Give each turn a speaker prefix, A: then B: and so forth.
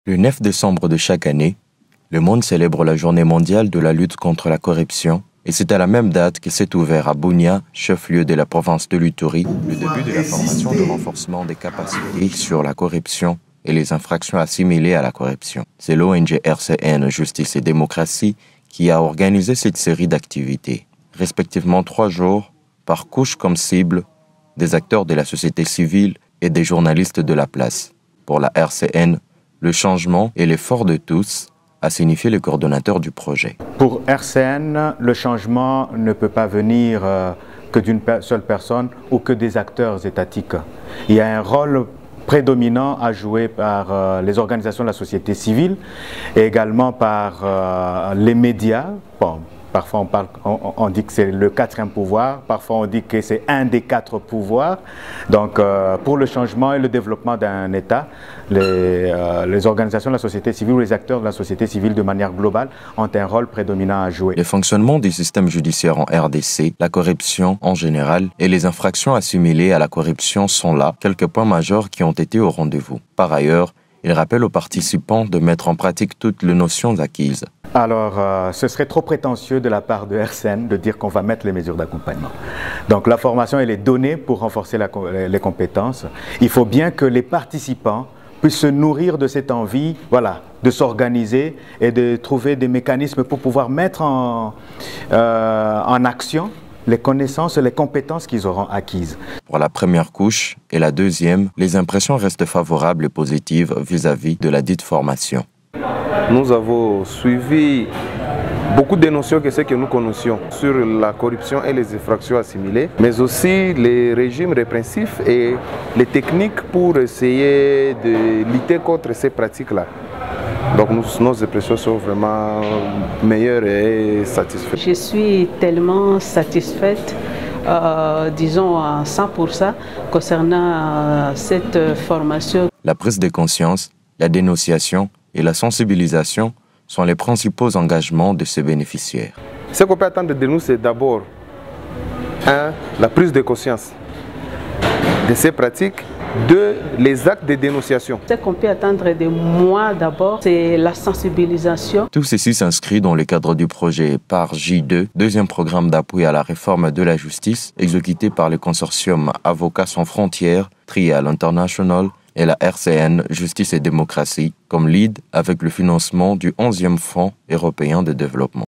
A: Le 9 décembre de chaque année, le monde célèbre la Journée mondiale de la lutte contre la corruption et c'est à la même date que s'est ouvert à Bunia, chef-lieu de la province de l'Ituri, le début de la formation de renforcement des capacités sur la corruption et les infractions assimilées à la corruption. C'est l'ONG RCN Justice et Démocratie qui a organisé cette série d'activités, respectivement 3 jours, par couche comme cible des acteurs de la société civile et des journalistes de la place. Pour la RCN, le changement et l'effort de tous, a signifié le coordonnateur du projet.
B: Pour RCN, le changement ne peut pas venir que d'une seule personne ou que des acteurs étatiques. Il y a un rôle prédominant à jouer par les organisations de la société civile et également par les médias. Bon, parfois on dit que c'est le 4e pouvoir, parfois on dit que c'est un des 4 pouvoirs. Donc pour le changement et le développement d'un État, les organisations de la société civile ou les acteurs de la société civile de manière globale ont un rôle prédominant à jouer.
A: Le fonctionnement du système judiciaire en RDC, la corruption en général et les infractions assimilées à la corruption sont là, quelques points majeurs qui ont été au rendez-vous. Par ailleurs, il rappelle aux participants de mettre en pratique toutes les notions acquises.
B: Alors, ce serait trop prétentieux de la part de RCN de dire qu'on va mettre les mesures d'accompagnement. Donc la formation, elle est donnée pour renforcer les compétences. Il faut bien que les participants puissent se nourrir de cette envie, voilà, de s'organiser et de trouver des mécanismes pour pouvoir mettre en action les connaissances et les compétences qu'ils auront acquises.
A: Pour la première couche et la deuxième, les impressions restent favorables et positives vis-à-vis de la dite formation.
C: Nous avons suivi beaucoup de notions que c'est que nous connaissions sur la corruption et les infractions assimilées, mais aussi les régimes répressifs et les techniques pour essayer de lutter contre ces pratiques-là. Donc nos impressions sont vraiment meilleures et satisfaites.
D: Je suis tellement satisfaite, disons à 100% concernant cette formation.
A: La prise de conscience, la dénonciation et la sensibilisation sont les principaux engagements de ces bénéficiaires.
C: Ce qu'on peut attendre de nous, c'est d'abord la prise de conscience de ces pratiques, 2, les actes de dénonciation.
D: Ce qu'on peut attendre de moi d'abord, c'est la sensibilisation.
A: Tout ceci s'inscrit dans le cadre du projet PAR J2, deuxième programme d'appui à la réforme de la justice, exécuté par le consortium Avocats sans frontières, Trial International et la RCN Justice et Démocratie, comme lead avec le financement du 11e Fonds européen de développement.